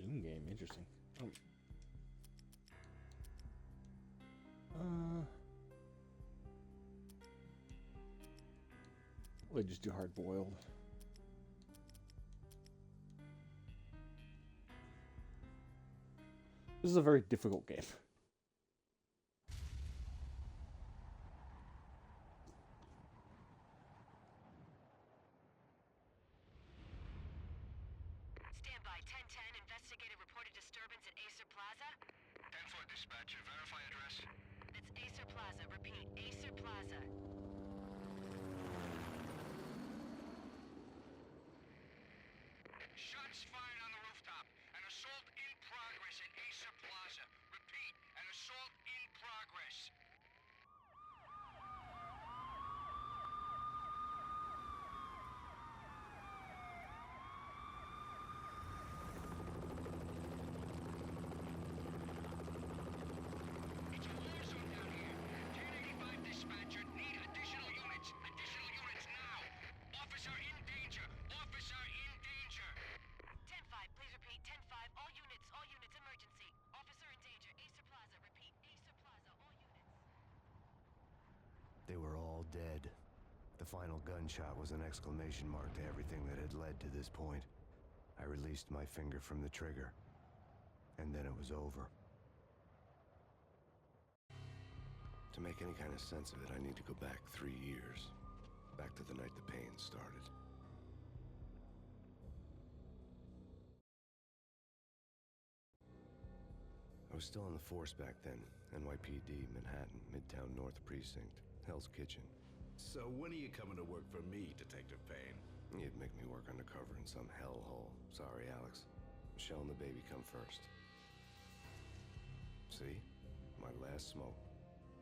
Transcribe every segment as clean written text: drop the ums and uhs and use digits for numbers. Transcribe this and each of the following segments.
Doom game. Interesting. We'll just do hard boiled. This is a very difficult game. Stand by. 1010, investigated reported disturbance at Acer Plaza. 10-4 dispatcher, verify address. It's Acer Plaza. Repeat, Acer Plaza. Shots fired on the rooftop. An assault in progress at Acer Plaza. Repeat, an assault in progress. It's a war zone down here. 1085 dispatcher, need additional units. Additional units now. Officer in danger. Officer in danger. 10-5, please repeat. 10-5, all units, emergency. Officer in danger. Acer Plaza. Repeat, Acer Plaza, all units. They were all dead. The final gunshot was an exclamation mark to everything that had led to this point. I released my finger from the trigger, and then it was over. To make any kind of sense of it, I need to go back 3 years. Back to the night the Payne started. I was still on the force back then. NYPD, Manhattan, Midtown North Precinct, Hell's Kitchen. So when are you coming to work for me, Detective Payne? You'd make me work undercover in some hellhole. Sorry, Alex. Michelle and the baby come first. See? My last smoke.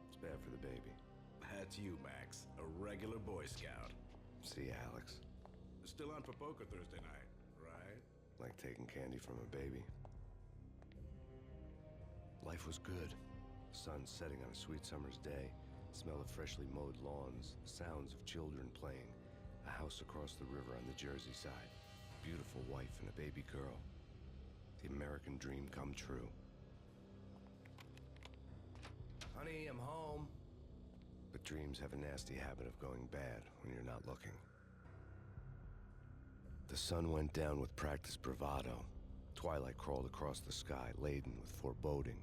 It's bad for the baby. That's you, Max. A regular Boy Scout. See, Alex. Still on for poker Thursday night, right? Like taking candy from a baby. Life was good. Sun setting on a sweet summer's day. Smell of freshly mowed lawns. The sounds of children playing. A house across the river on the Jersey side. Beautiful wife and a baby girl. The American dream come true. Honey, I'm home. But dreams have a nasty habit of going bad when you're not looking. The sun went down with practiced bravado. Twilight crawled across the sky, laden with foreboding.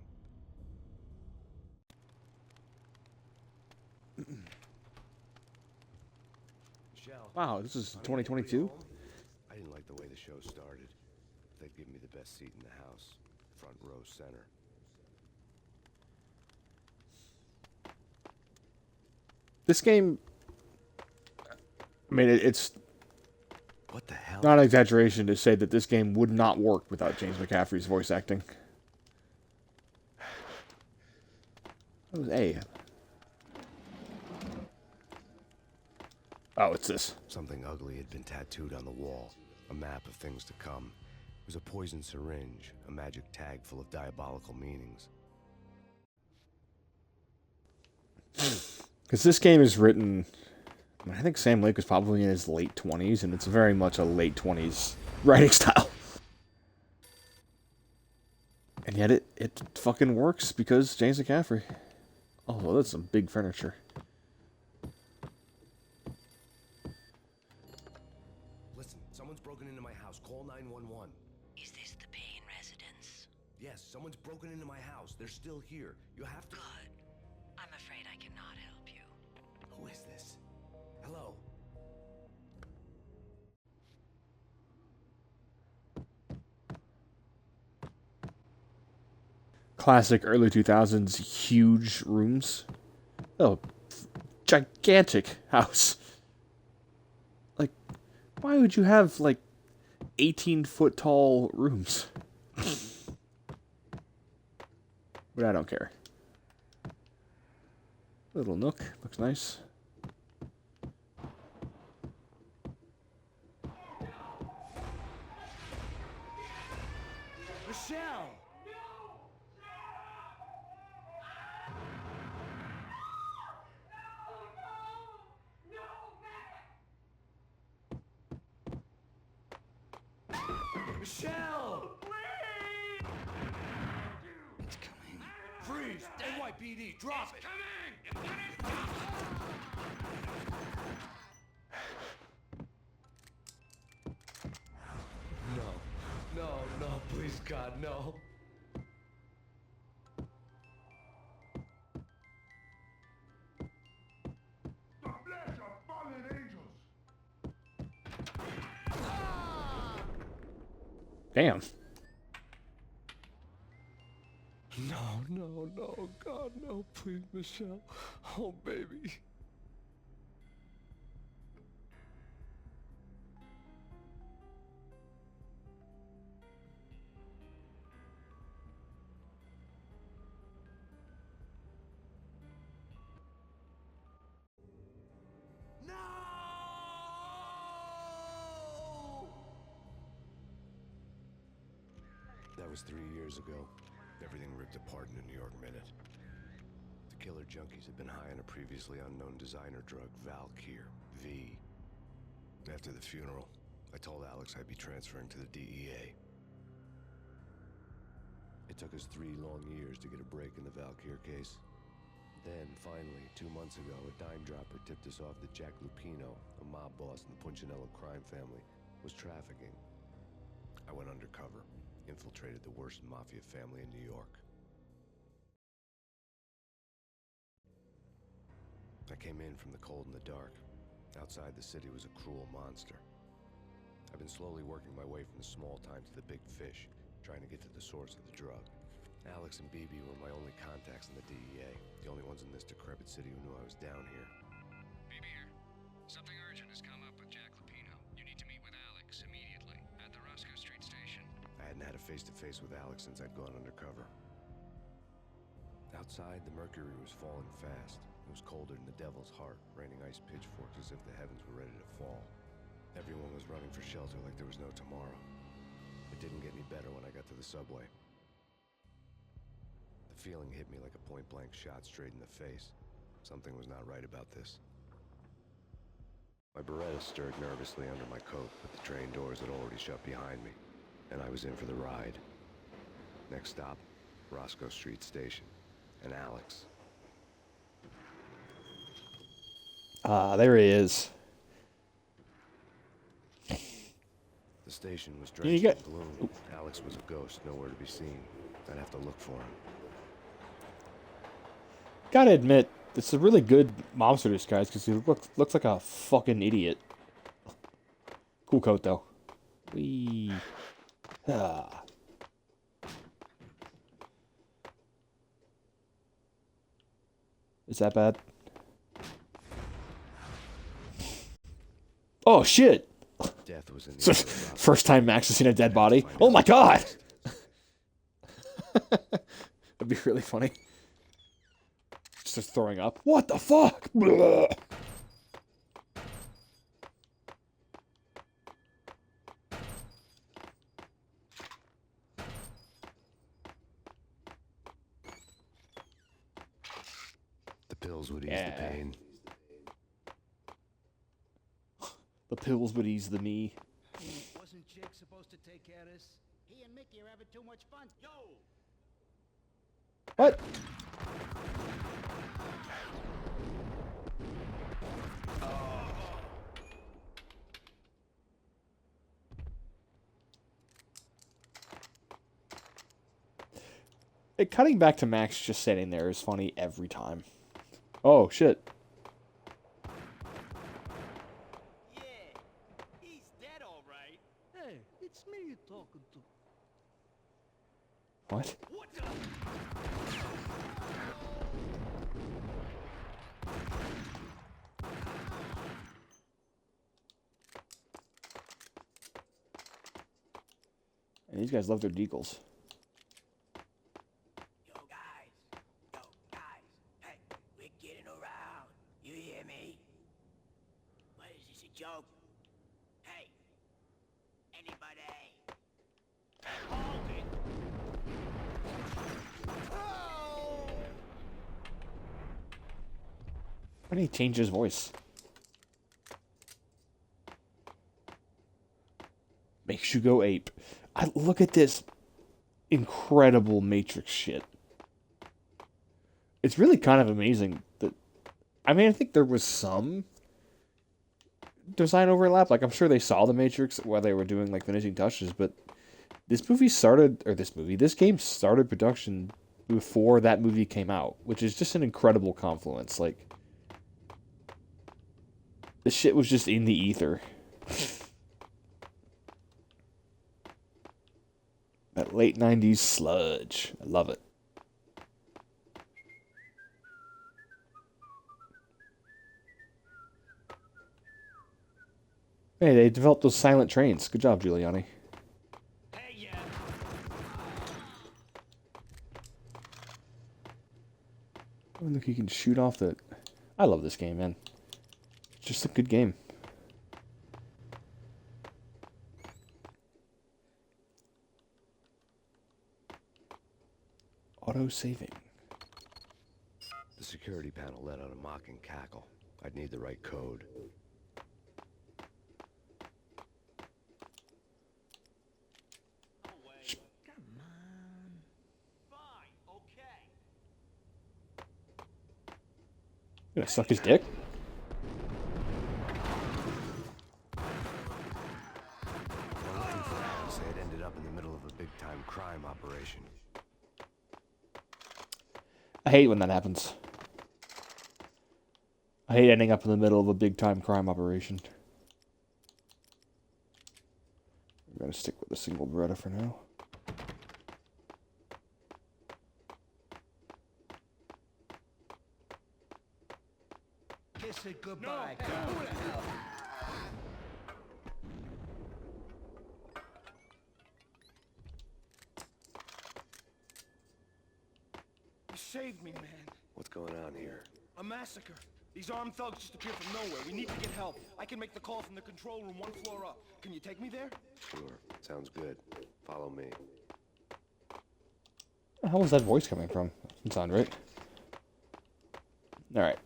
Michelle. Wow, this is Honey, 2022? I didn't like the way the show started. They'd give me the best seat in the house, front row center. This game, I mean, it's What the hell? not an exaggeration to say that this game would not work without James McCaffrey's voice acting. What was A? Oh, it's this. Something ugly had been tattooed on the wall. A map of things to come. It was a poison syringe, a magic tag full of diabolical meanings. Because this game is written, I think Sam Lake was probably in his late 20s, and it's very much a late 20s writing style. And yet it fucking works because James McCaffrey. Oh, well, that's some big furniture. Listen, someone's broken into my house. Call 911. Is this the Payne residence? Yes, someone's broken into my house. They're still here. You have to... Good. I'm afraid I cannot help you. Who is this? Hello? Classic early 2000s huge rooms. Oh, gigantic house. Like, why would you have, like, 18-foot tall rooms? But I don't care. Little nook. Looks nice. Michelle! Michelle! Freeze! NYPD, drop it! Coming! Let it go! No, please, God, no. The flesh of fallen angels. Damn. No, God, no, please, Michelle. Oh, baby. That was 3 years ago. Everything ripped apart in a New York minute. The killer junkies had been high on a previously unknown designer drug, Valkyr, V. After the funeral, I told Alex I'd be transferring to the DEA. It took us 3 long years to get a break in the Valkyr case. Then, finally, 2 months ago, a dime dropper tipped us off that Jack Lupino, a mob boss in the Punchinello crime family, was trafficking. I went undercover, infiltrated the worst mafia family in New York. I came in from the cold and the dark. Outside the city was a cruel monster. I've been slowly working my way from the small time to the big fish, trying to get to the source of the drug. Alex and BB were my only contacts in the DEA, the only ones in this decrepit city who knew I was down here. BB here. Something urgent has come up with Jack Lupino. You need to meet with Alex immediately at the Roscoe Street station. I hadn't had a face-to-face with Alex since I'd gone undercover. Outside, the mercury was falling fast. It was colder than the devil's heart, raining ice pitchforks as if the heavens were ready to fall. Everyone was running for shelter like there was no tomorrow. It didn't get any better when I got to the subway. The feeling hit me like a point-blank shot straight in the face. Something was not right about this. My Beretta stirred nervously under my coat, but the train doors had already shut behind me, and I was in for the ride. Next stop, Roscoe Street Station, and Alex. Ah, there he is. The station was You drenched get- in gloom. Alex was a ghost, nowhere to be seen. I'd have to look for him. Gotta admit, it's a really good mobster disguise because he looks like a fucking idiot. Cool coat though. Wee. Ah. Is that bad? Oh shit! Death was in the So, air about first time Max has seen a dead body. Oh my god! That'd be really funny. Just starts throwing up. What the fuck? Blah. the pills would ease Yeah. the pain. The pills would ease the me. Wasn't Jake supposed to take care of this? He and Mickey are having too much fun. Yo! What? Cutting back to Max just sitting there is funny every time. Oh, shit. Yeah, he's dead, all right. Hey, it's me you're talking to. What? What the? And these guys love their deagles. Yo, guys, hey, we're getting around. You hear me? What is this, a joke? Hey, anybody? Hold it. Why did he change his voice? Makes you go ape. Look at this incredible Matrix shit. it's really kind of amazing that, I mean, I think there was some design overlap. Like, I'm sure they saw the Matrix while they were doing like finishing touches, but this game started production before that movie came out, which is just an incredible confluence. Like, the shit was just in the ether. That late 90s sludge. I love it. Hey, they developed those silent trains. Good job, Giuliani. Hey, yeah. Oh, look, you can shoot off the... I love this game, man. It's just a good game. Auto-saving. The security panel let out a mocking cackle. I'd need the right code. You gonna suck his dick? They're looking for that. Say it ended up in the middle of a big-time crime operation. I hate when that happens. I hate ending up in the middle of a big-time crime operation. I'm gonna stick with a single Beretta for now. Kiss it goodbye. You saved me, man. What's going on here? A massacre. These armed thugs just appeared from nowhere. We need to get help. I can make the call from the control room one floor up. Can you take me there? Sure. Sounds good. Follow me. How was that voice coming from? Doesn't sound right. Alright.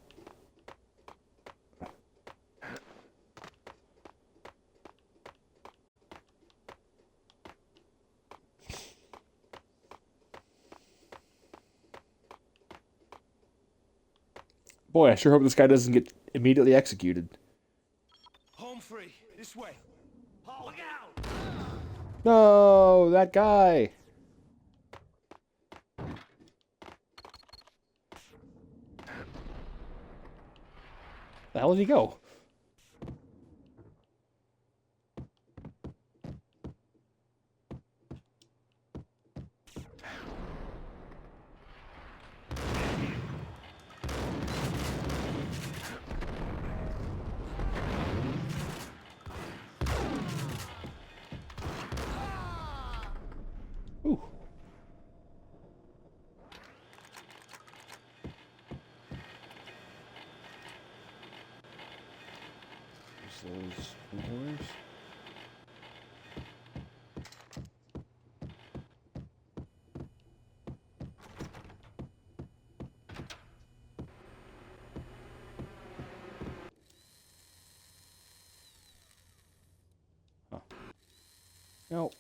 Boy, I sure hope this guy doesn't get immediately executed. Home free. This way. Oh, look out! No, that guy. The hell did he go? Ooh. Those doors. Huh. Nope.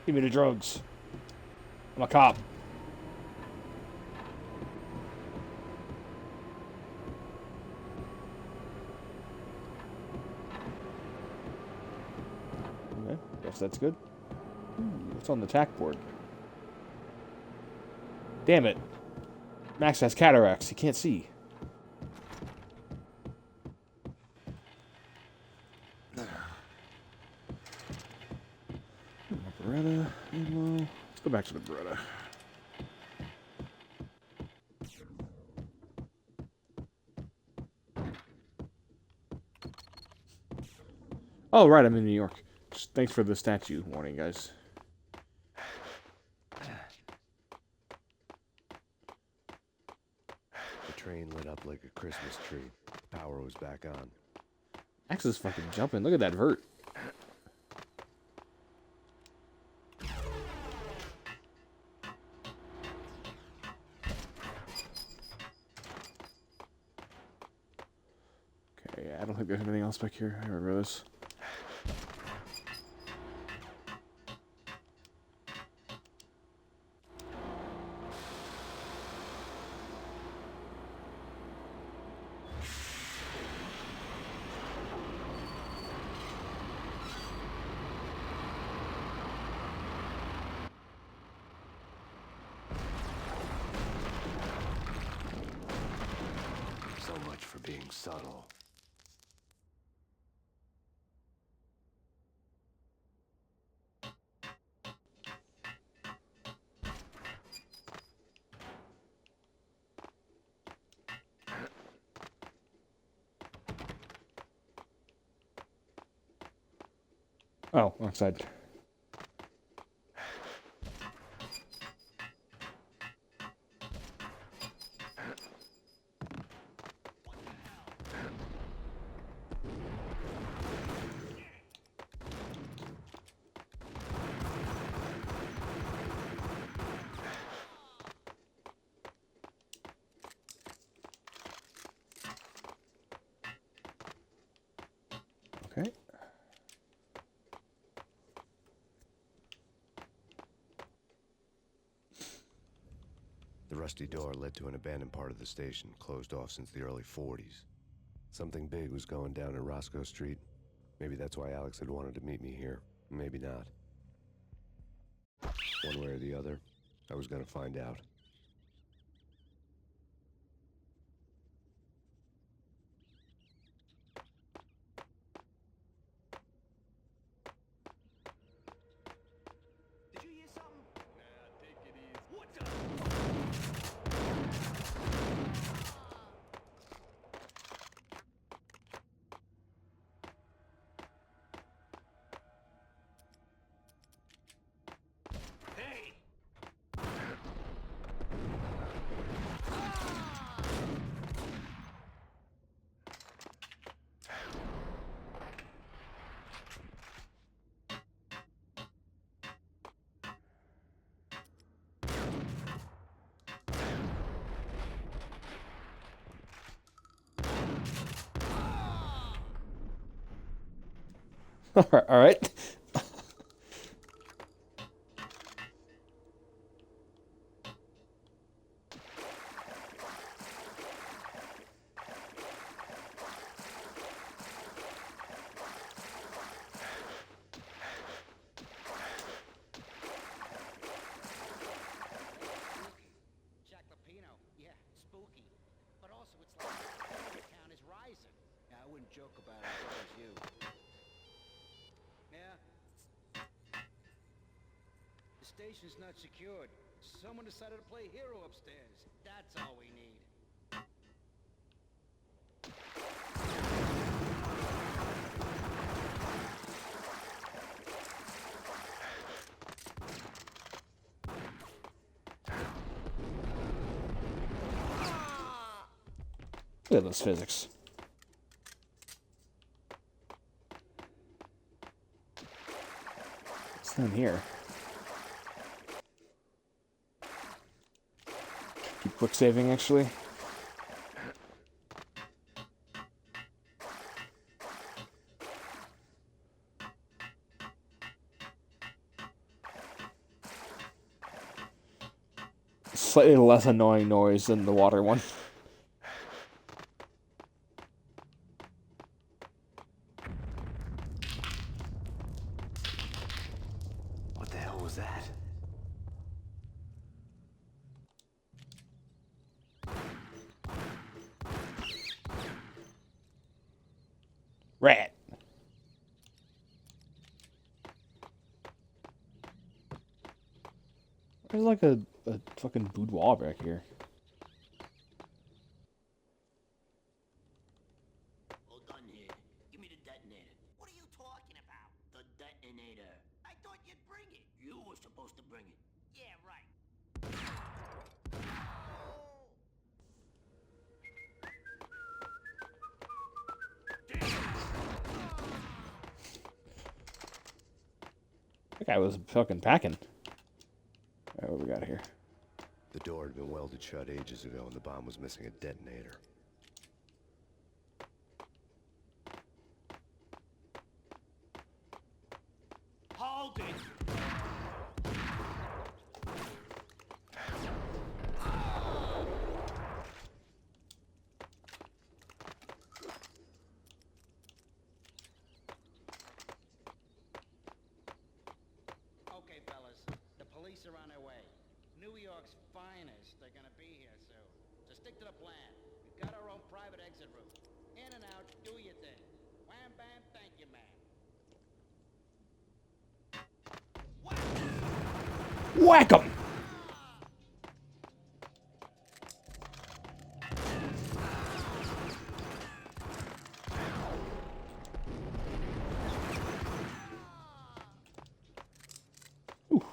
Give me the drugs. I'm a cop. Okay, guess that's good. Ooh, what's on the tack board? Damn it. Max has cataracts. He can't see. Beretta, ammo. Let's go back to the Beretta. Oh, right, I'm in New York. Just thanks for the statue warning, guys. The train lit up like a Christmas tree. Power was back on. Max is fucking jumping. Look at that vert. Okay, I don't think there's anything else back here. I remember this. being subtle. Oh, wrong side. Okay. The rusty door led to an abandoned part of the station, closed off since the early 40s. Something big was going down at Roscoe Street. Maybe that's why Alex had wanted to meet me here. Maybe not. One way or the other, I was gonna find out. Did you hear something? Nah, take it easy. What the? Hey! All right. Jack Lapino, yeah, spooky. But also it's like the town is rising. Yeah, I wouldn't joke about it if I was you. Yeah? The station's not secured. Someone decided to play hero upstairs. That's all we need. Look at those physics. What's down here? Keep quick saving, actually. Slightly less annoying noise than the water one. What the hell was that? Rat. There's like a fucking boudoir back here. All done here. Give me the detonator. What are you talking about? The detonator. I thought you'd bring it. You were supposed to bring it. Yeah, right. That guy was fucking packing. All right, what we got here? The door had been welded shut ages ago and the bomb was missing a detonator. Hold it! Okay, fellas. The police are on their way. New York's finest are gonna be here soon. So stick to the plan. We've got our own private exit route. Whack 'em! Ooh.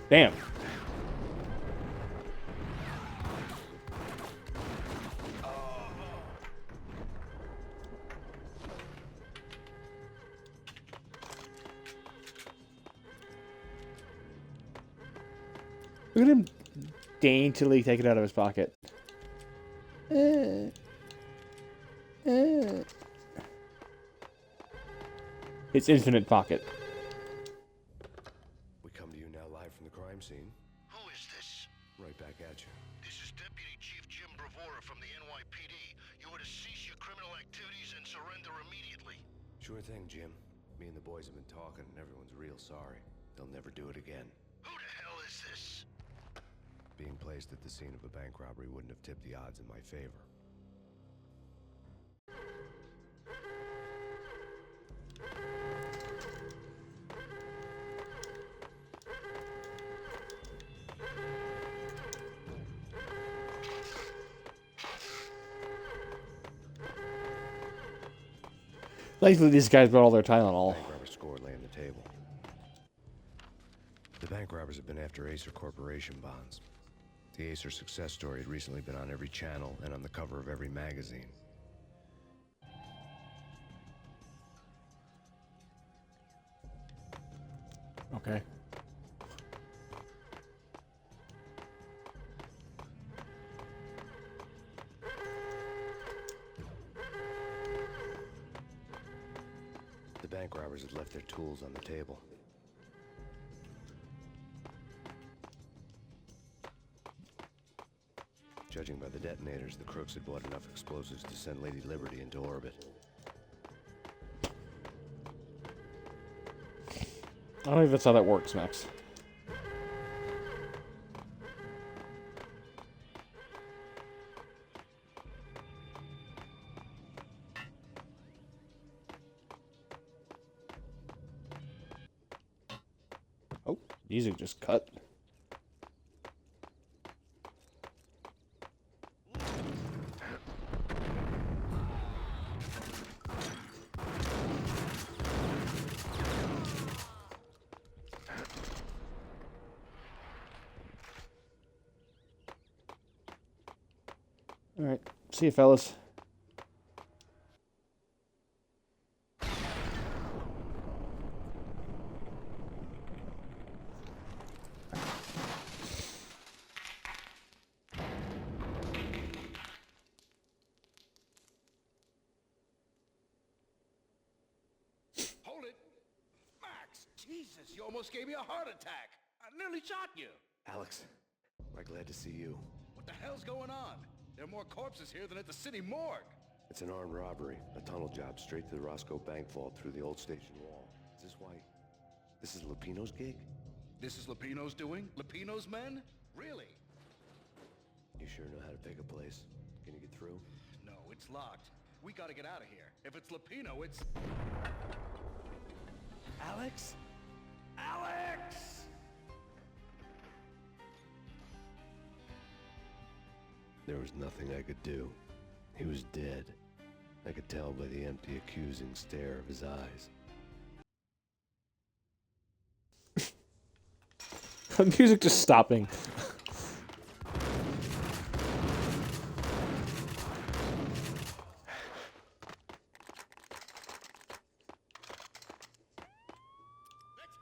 Damn. Look at him daintily take it out of his pocket. His infinite pocket. We come to you now live from the crime scene. Who is this? Right back at you. This is Deputy Chief Jim Bravura from the NYPD. You are to cease your criminal activities and surrender immediately. Sure thing, Jim. Me and the boys have been talking, and everyone's real sorry. They'll never do it again. Who the hell is this? Being placed at the scene of a bank robbery wouldn't have tipped the odds in my favor. Thankfully, these guys brought all their Tylenol. Bank robber score lay on the table. The bank robbers have been after Acer Corporation bonds. The Acer success story had recently been on every channel and on the cover of every magazine. Okay. The bank robbers had left their tools on the table. Judging by the detonators, the crooks had bought enough explosives to send Lady Liberty into orbit. I don't know if that's how that works, Max. Oh, music just cut. All right, see you, fellas. Hold it! Max! Jesus, you almost gave me a heart attack! I nearly shot you! Alex, we're glad to see you. What the hell's going on? There are more corpses here than at the city morgue! It's an armed robbery, a tunnel job straight to the Roscoe Bank vault through the old station wall. Is this why? This is Lupino's gig? This is Lupino's doing? Lupino's men? Really? You sure know how to pick a place. Can you get through? No, it's locked. We gotta get out of here. If it's Lupino, it's... Alex? Alex! There was nothing I could do. He was dead. I could tell by the empty, accusing stare of his eyes. The music just stopping. Let's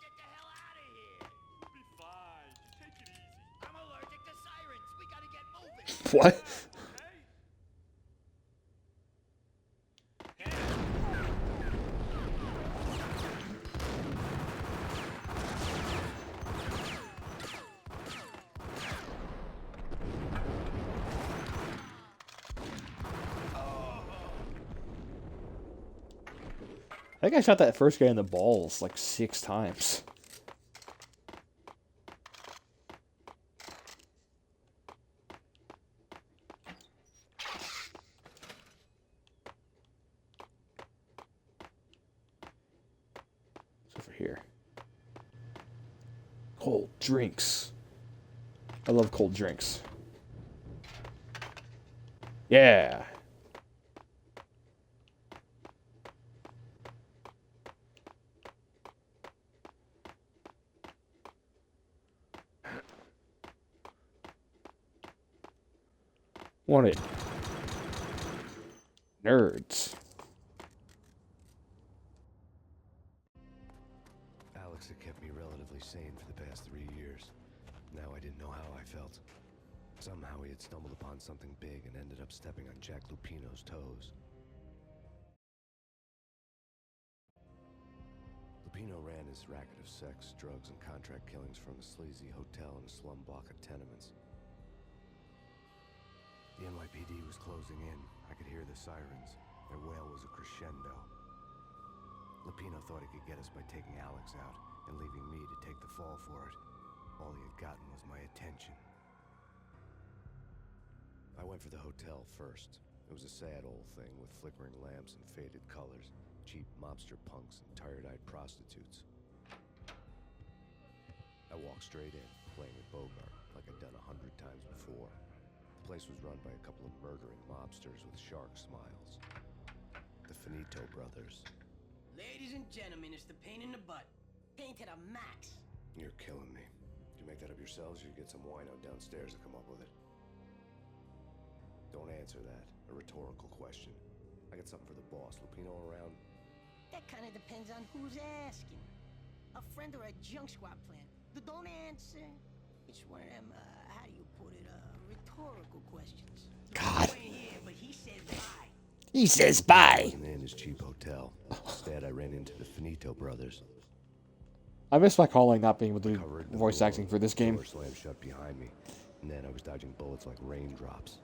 get the hell out of here. We'll be fine. Just take it easy. I'm allergic to sirens. We gotta get moving. What? Okay? I think I shot that first guy in the balls like 6 times. here? Cold drinks. I love cold drinks. Yeah. Wanted. Nerds. Alex had kept me relatively sane for the past 3 years. Now I didn't know how I felt. Somehow he had stumbled upon something big and ended up stepping on Jack Lupino's toes. Lupino ran his racket of sex, drugs, and contract killings from a sleazy hotel in a slum block of tenements. The NYPD was closing in. I could hear the sirens. Their wail was a crescendo. Lupino thought he could get us by taking Alex out and leaving me to take the fall for it. All he had gotten was my attention. I went for the hotel first. It was a sad old thing with flickering lamps and faded colors, cheap mobster punks and tired-eyed prostitutes. I walked straight in, playing with Bogart, like I'd done 100 times before. The place was run by a couple of murdering mobsters with shark smiles. The Finito brothers. Ladies and gentlemen, it's the pain in the butt. Pain to the max. You're killing me. Did you make that up yourselves, or you get some wino downstairs to come up with it? Don't answer that. A rhetorical question. I got something for the boss. Lupino around? That kind of depends on who's asking. A friend or a junk squad plan. Don't answer. It's one of them, how do you put it, rhetorical questions. God. You ain't here, but he says bye. He says I bye. wasn't in his cheap hotel. Instead, I ran into the Finito brothers. I miss my calling not being able to Covered do in voice blood. acting for this The game. door slammed shut behind me, and then I was dodging bullets like raindrops.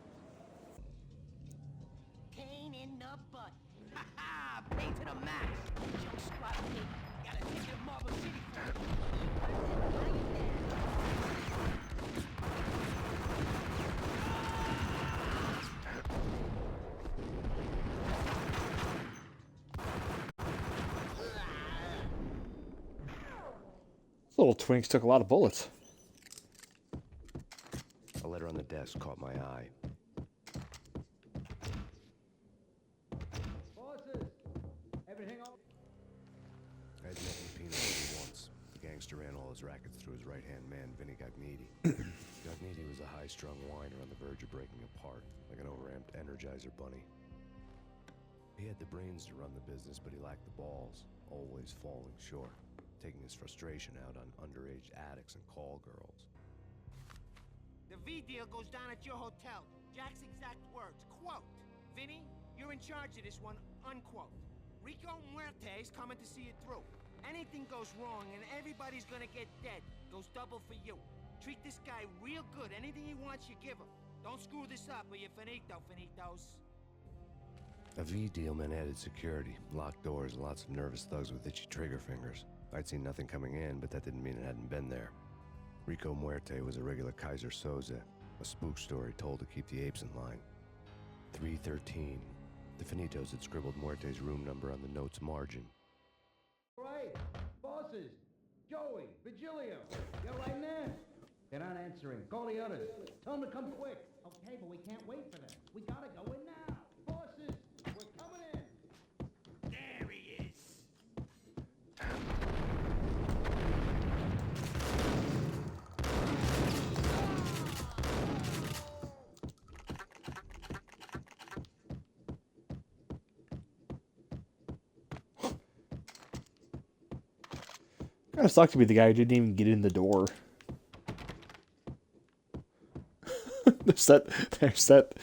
Pain in the butt. Ha ha! Pain to the max. Junk squad pig. Gotta take it to Marble City first. Little twinks took a lot of bullets. A letter on the desk caught my eye. Bosses, everything up? I had met Lupino only once. The gangster ran all his rackets through his right-hand man, Vinny Gagniti. Gagniti was a high-strung whiner on the verge of breaking apart, like an overamped Energizer bunny. He had the brains to run the business, but he lacked the balls, always falling short, taking his frustration out on underage addicts and call girls. The V deal goes down at your hotel. Jack's exact words, quote, Vinny, you're in charge of this one, unquote. Rico Muerte's coming to see it through. Anything goes wrong and everybody's gonna get dead. Goes double for you. Treat this guy real good. Anything he wants, you give him. Don't screw this up or you're finito, finitos. A V deal meant added security, locked doors, and lots of nervous thugs with itchy trigger fingers. I'd seen nothing coming in, but that didn't mean it hadn't been there. Rico Muerte was a regular Kaiser Soze, a spook story told to keep the apes in line. 313. The Finitos had scribbled Muerte's room number on the note's margin. All right, bosses, Joey, Virgilio, you all right, man? They're not answering. Call the others. Tell them to come quick. Okay, but we can't wait for them. We gotta go in now. Bosses, we're coming in. There he is. Kind of sucked to be the guy who didn't even get in the door. there's that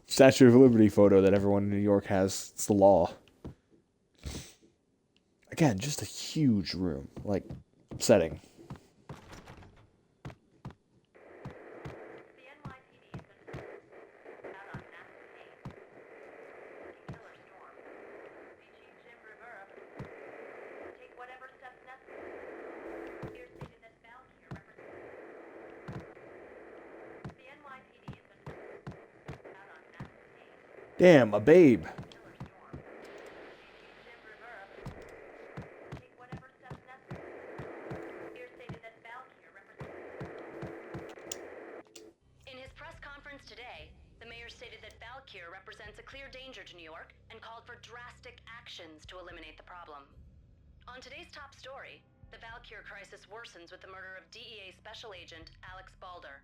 Statue of Liberty photo that everyone in New York has. It's the law. Again, just a huge room, like setting. The NYPD has been out on massive Payne. Killer storm. VG Jim Rivera. Take whatever steps necessary. Here's Citizen Bound here representing. The NYPD has been out on massive Payne. Damn, a babe. Killer storm. VG Jim Rivera. Take whatever steps necessary. New York and called for drastic actions to eliminate the problem. On today's top story, the Valkyr crisis worsens with the murder of DEA Special Agent Alex Balder.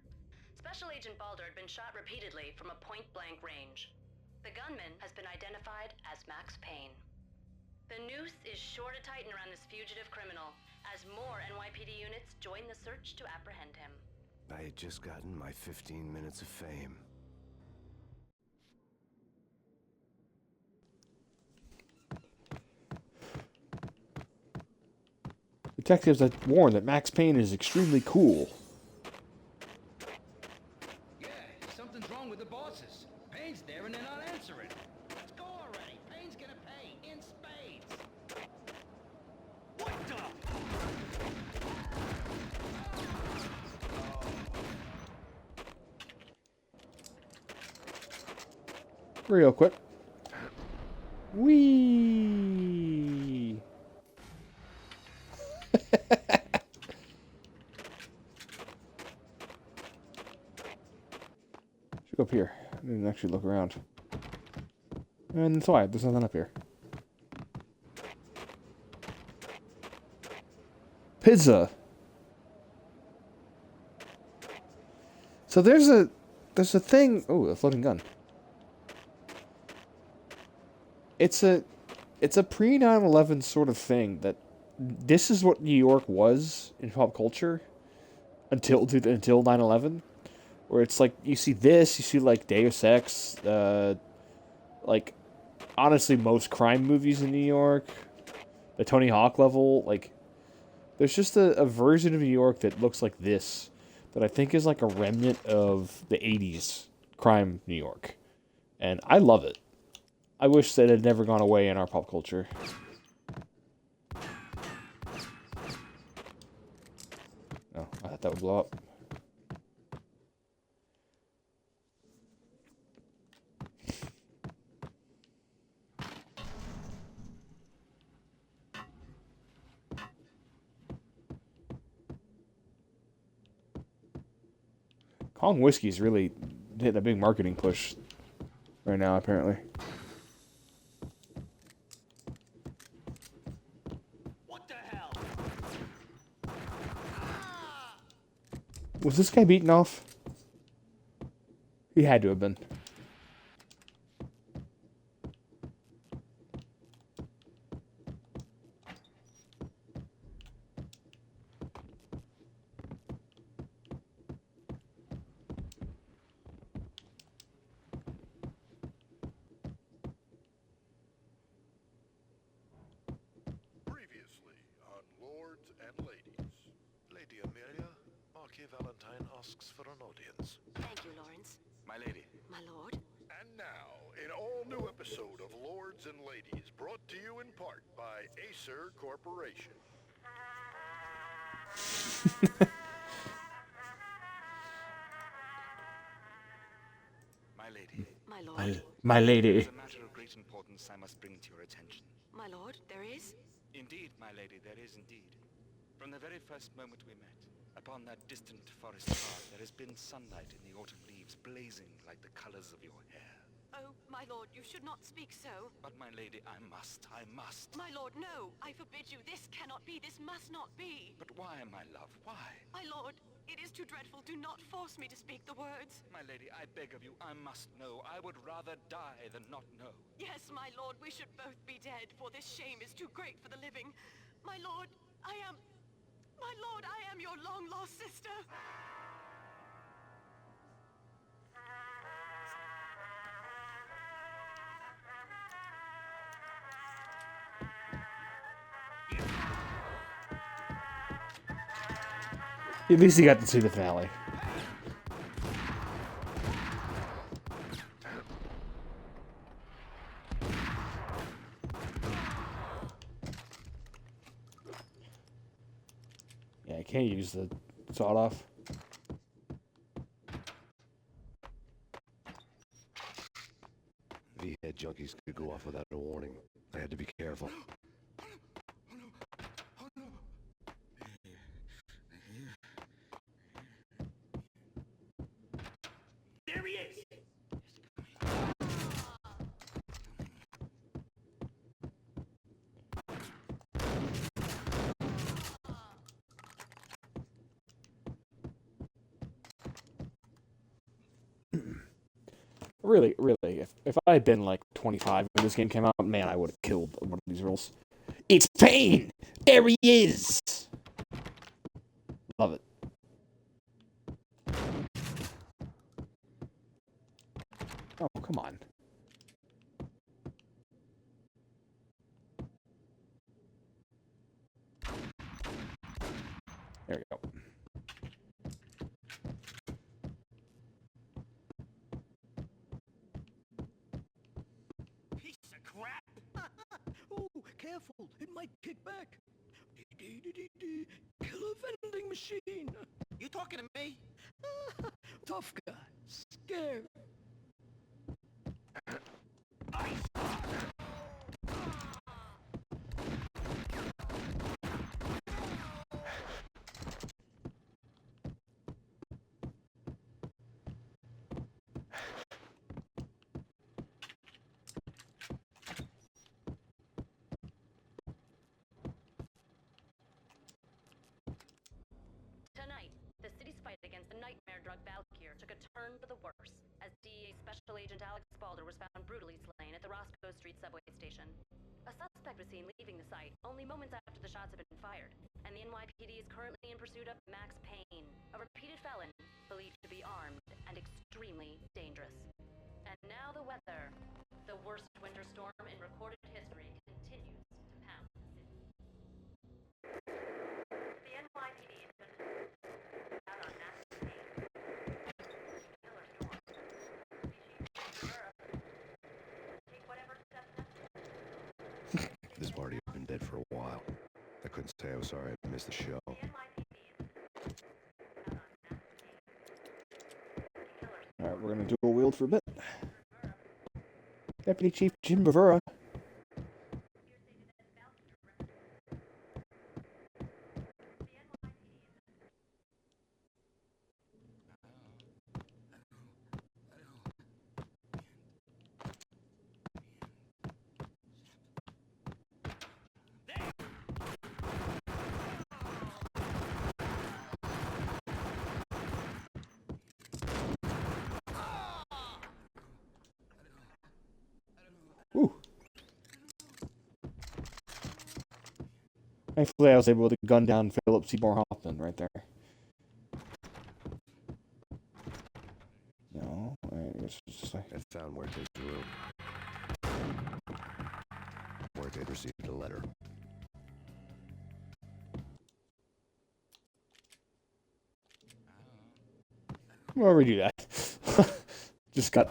Special Agent Balder had been shot repeatedly from a point-blank range. The gunman has been identified as Max Payne. The noose is sure to tighten around this fugitive criminal as more NYPD units join the search to apprehend him. I had just gotten my 15 minutes of fame. Detectives had warned that Max Payne is extremely cool. Yeah, something's wrong with the bosses. Payne's there and they're not answering. Let's go already. Payne's gonna pay in spades. What the? Real quick. Whee! Should go up here. I didn't actually look around. And that's why there's nothing up here. Pizza. So there's a thing. Oh, a floating gun. It's a pre 9/11 sort of thing that this is what New York was in pop culture until 9/11, where it's like you see this, you see like Deus Ex, like honestly most crime movies in New York, the Tony Hawk level, like there's just a version of New York that looks like this that I think is like a remnant of the 80s crime New York, and I love it. I wish that it had never gone away in our pop culture. Oh, I thought that would blow up. Kong Whiskey's really hitting a big marketing push right now, apparently. What the hell? Was this guy beaten off? He had to have been. Previously on Lords and Ladies. Lady Amelia, Marquis Valentine asks for an audience. Thank you, Lawrence. My lady. My lord. And now, an all-new episode of Lords and Ladies, brought to you in part by Acer Corporation. My lady. My lord. My lady. There's a matter of great importance I must bring to your attention. My lord, there is? Indeed, my lady, there is indeed. From the very first moment we met, upon that distant forest path, there has been sunlight in the autumn leaves blazing like the colors of your hair. Oh, my lord, you should not speak so. But my lady, I must. My lord, no. I forbid you. This cannot be. This must not be. But why, my love, why? My lord, it is too dreadful. Do not force me to speak the words. My lady, I beg of you, I must know. I would rather die than not know. Yes, my lord, we should both be dead, for this shame is too great for the living. My lord, I am your long-lost sister. At least he got to see the finale. Yeah, I can't use the sawed off. V-head junkies could go off without a warning. I had to be careful. There he is! really, really, if I had been like 25 when this game came out, man, I would have killed one of these girls. It's Payne! There he is! Love it. Oh, come on. There we go. Piece of crap! Oh, careful, it might kick back. Killer vending machine! You talking to me? Tough guy, scared. Tonight, the city's fight against the nightmare drug Valkyr took a turn for the worse, as DEA Special Agent Alex Balder was found brutally slain at the Roscoe Street subway station. A suspect was seen leaving the site only moments after the shots had been fired, and the NYPD is currently in pursuit of Max Payne, a repeated felon believed to be armed and extremely dangerous. And now the weather. The worst winter storm in recorded history continues to pound the city. The NYPD has been out on Max Payne. Killer storm. Take whatever steps necessary. This party had been dead for a while. I couldn't say I was sorry I missed the show. The NYPD is out on Max Payne. Alright, we're gonna dual wield for a bit. Deputy Chief Jim Bavura. Woo. Thankfully, I was able to gun down Philip Seymour Hoffman right there. No, it's just like... I found Muerte's room. Muerte had received a letter. Well, we do that. Just got...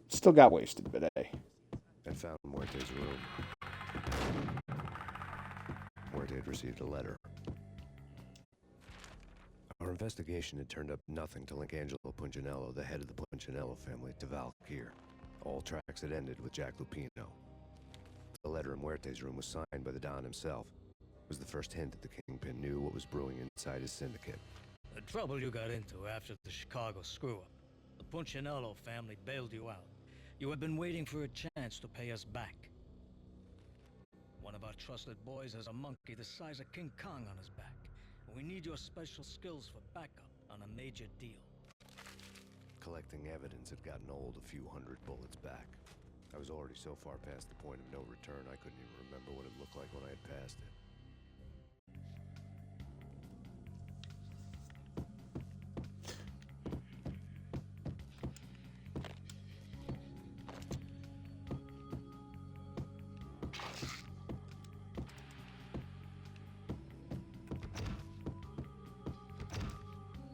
Still got wasted, but hey. I found Muerte's room. Muerte had received a letter. Our investigation had turned up nothing to link Angelo Punchinello, the head of the Punchinello family, to Valkyr. All tracks had ended with Jack Lupino. The letter in Muerte's room was signed by the Don himself. It was the first hint that the Kingpin knew what was brewing inside his syndicate. The trouble you got into after the Chicago screw-up. The Punchinello family bailed you out. You had been waiting for a chance to pay us back. One of our trusted boys has a monkey the size of King Kong on his back. We need your special skills for backup on a major deal. Collecting evidence had gotten old a few hundred bullets back. I was already so far past the point of no return, I couldn't even remember what it looked like when I had passed it.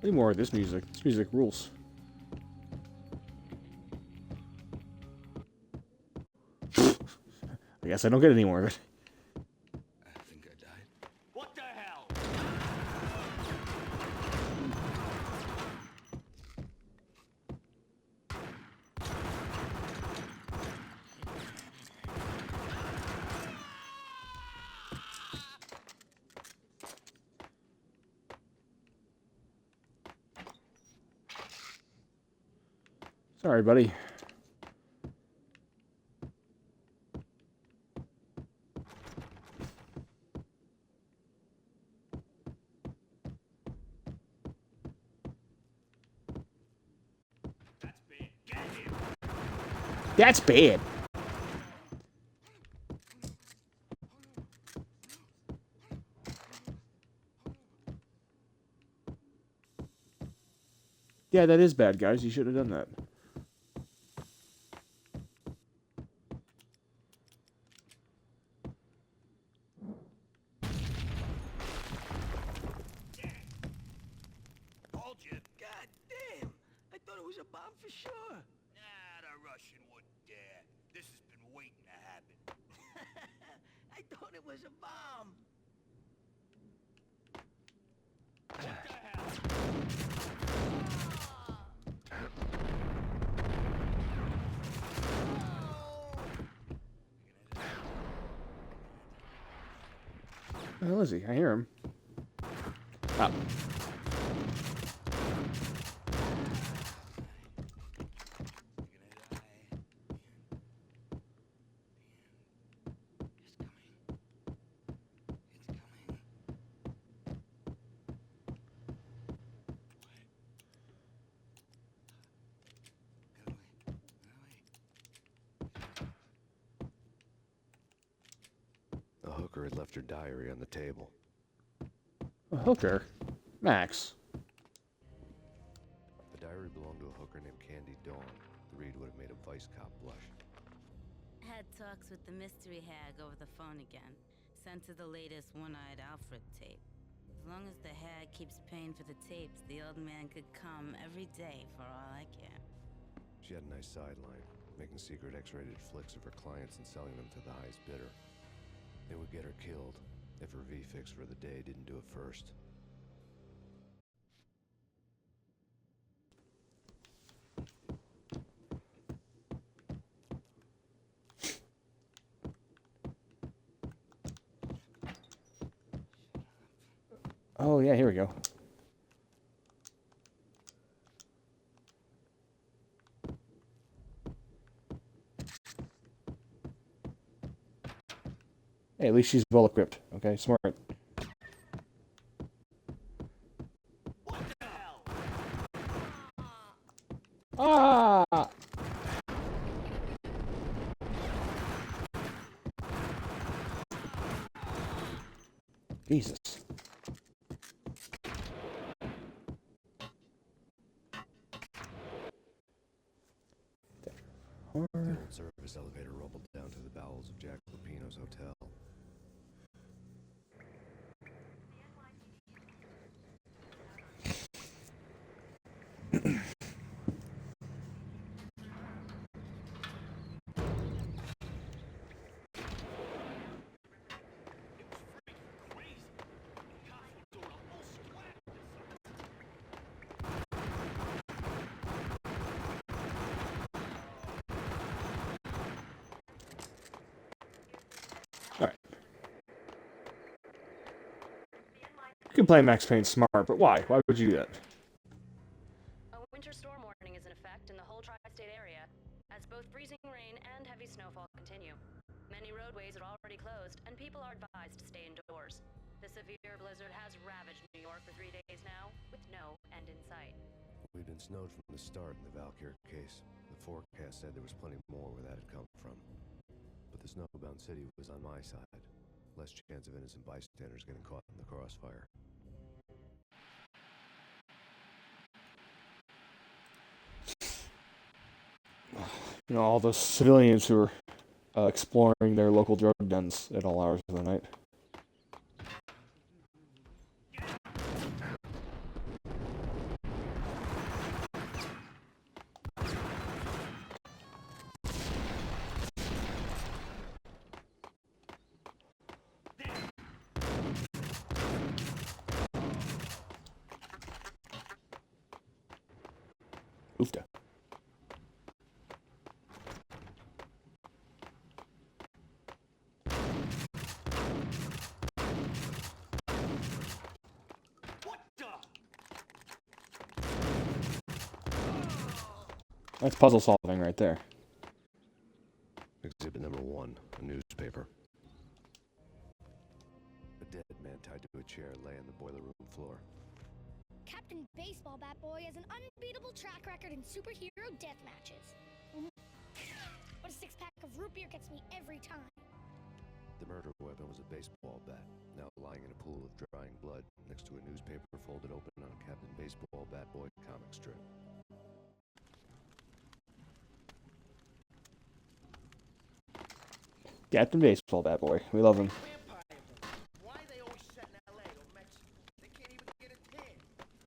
Any more of this music. This music rules. I guess I don't get any more of it. I think I died. What the hell? Sorry, buddy. That's bad. Yeah, that is bad, guys. You shouldn't have done that. Told you. God damn! I thought it was a bomb for sure. Nah, the Russian wouldn't dare. This has been waiting to happen. I thought it was a bomb. Where is he? I hear him. Ah. A hooker had left her diary on the table. A hooker? Max. The diary belonged to a hooker named Candy Dawn. The read would have made a vice cop blush. Had talks with the mystery hag over the phone again. Sent her the latest One-Eyed Alfred tape. As long as the hag keeps paying for the tapes, the old man could come every day for all I care. She had a nice sideline, making secret X-rated flicks of her clients and selling them to the highest bidder. They would get her killed if her V-fix for the day didn't do it first. Oh, yeah, here we go. Hey, at least she's well equipped. Okay, smart. Ah! Jesus. The old service elevator rumbled down to the bowels of Jack Lupino's hotel. Alright. You can play Max Payne smart, but why? Why would you do that? A winter storm warning is in effect in the whole tri-state area, as both freezing rain and heavy snowfall continue. Many roadways are already closed, and people are advised to stay indoors. The severe blizzard has ravaged New York for 3 days now, with no end in sight. We'd been snowed from the start in the Valkyr case. The forecast said there was plenty more where that had come from. But the snowbound city was on my side. Less chance of innocent bystanders getting caught in the crossfire. You know, all those civilians who are exploring their local drug dens at all hours of the night. Oofta. That's puzzle solving right there. Exhibit number 1, a newspaper. A dead man tied to a chair lay on the boiler room floor. Captain Baseball Bat Boy has an unbeatable track record in superhero death matches. But a six-pack of root beer gets me every time. The murder weapon was a baseball bat, now lying in a pool of drying blood next to a newspaper folded open on a Captain Baseball Bat Boy comic strip. Captain Baseball, bad boy. We love him. Why they always set in LA or Mexico? They can't even get a tan.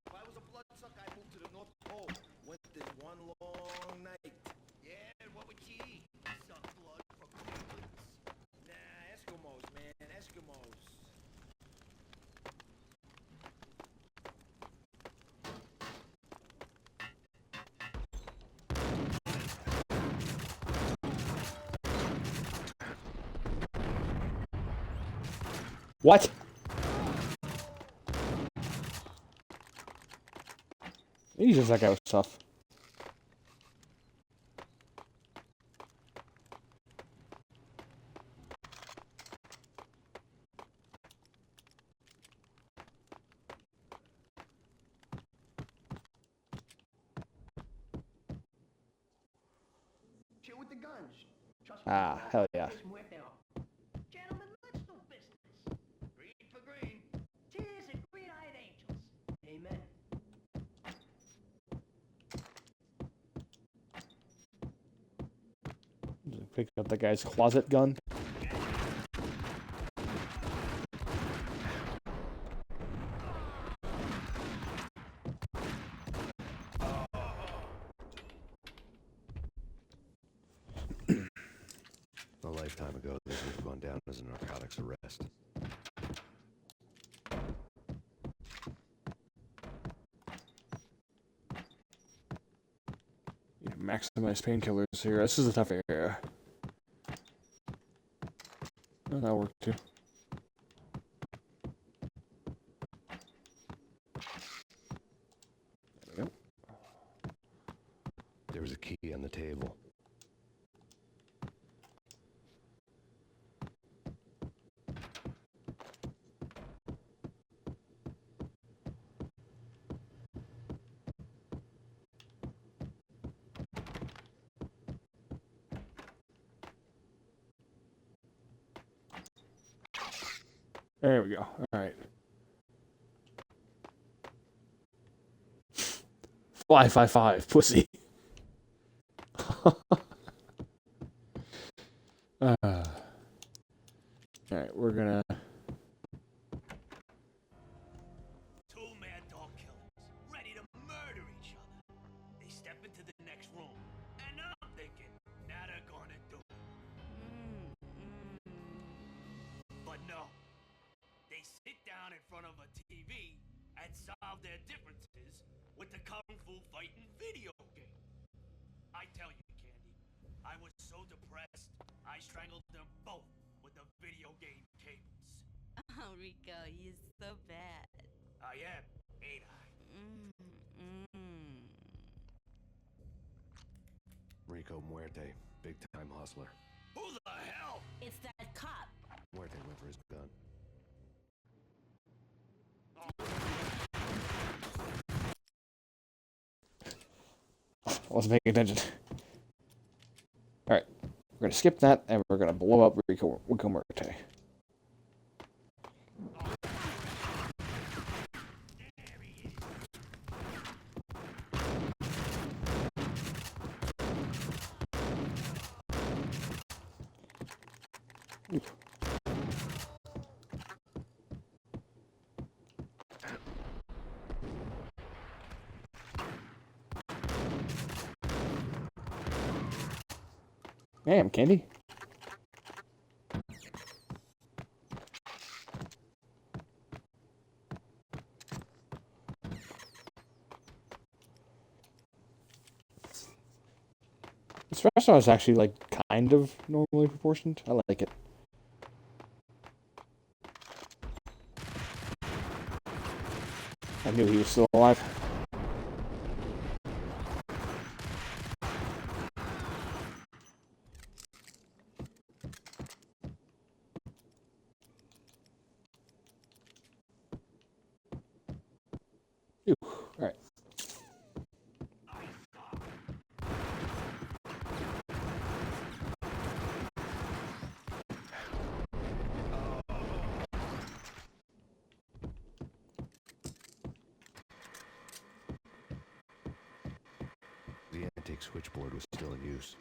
If I was a bloodsucker, I'd move to the North Pole. Winter's one long night. Yeah, what would you eat? Suck blood from penguins. Nah, Eskimos, man, Eskimos. What? Jesus, that guy was tough. Chill with the guns. Trust me. Ah, hell yeah. Gentlemen, let's do business. Green for green. Cheers and green-eyed angels. Amen. Pick up that guy's closet gun. A lifetime ago, this would have gone down as a narcotics arrest. Maximize painkillers here. This is a tough area. Oh, that worked too. There we go. There was a key on the table. There we go. All right. Fly 5-5, pussy. All right, we're gonna. Two mad dog killers, ready to murder each other. They step into the next room, and I'm thinking, now they're gonna do it. But no. They sit down in front of a TV and solve their differences with the Kung Fu fighting video game. I tell you, Candy, I was so depressed, I strangled them both with the video game cables. Oh, Rico, you're so bad. I am, ain't I? Rico Muerte, big-time hustler. Who the hell? It's that cop. Muerte went for his gun. I wasn't paying attention. Alright. We're gonna skip that and we're gonna blow up Rico Muerte. Damn, Candy. This restaurant is actually, like, kind of normally proportioned. I like it. I knew he was still alive. antique switchboard was still in use.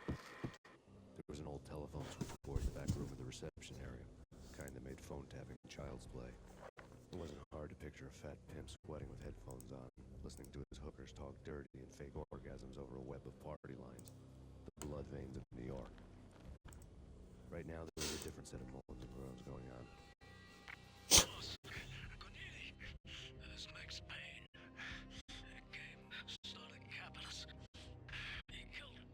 There was an old telephone switchboard in the back room of the reception area, the kind that made phone tapping child's play. It wasn't hard to picture a fat pimp sweating with headphones on, listening to his hookers talk dirty and fake orgasms over a web of party lines. The blood veins of New York. Right now, there was a different set of moans and groans going on. Boss, this makes Payne. That game started capping us. He killed him.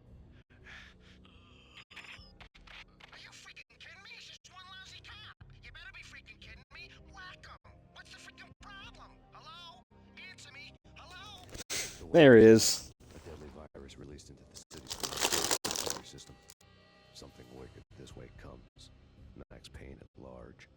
Are you freaking kidding me? He's just one lousy cop. You better be freaking kidding me. Whack him. What's the freaking problem? Hello? Answer me. Hello? There he is. A deadly virus released into the city's respiratory system. Something wicked this way comes. Max Payne at large.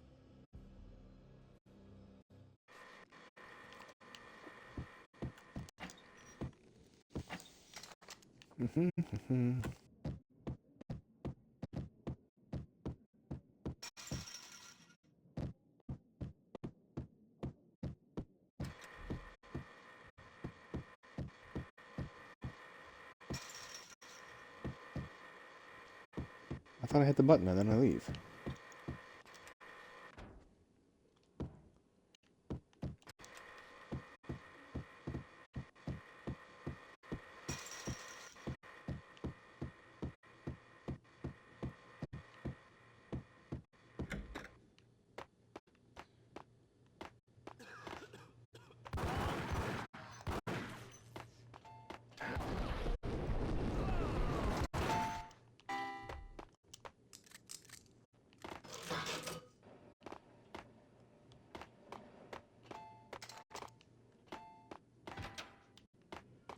I thought I hit the button and then I leave.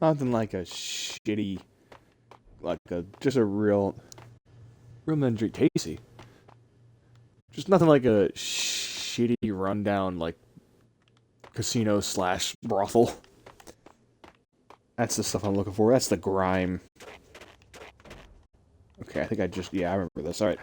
Nothing like a shitty, just a real Mandry Tasty. Just nothing like a shitty rundown, casino / brothel. That's the stuff I'm looking for. That's the grime. Okay, I think I remember this. Alright.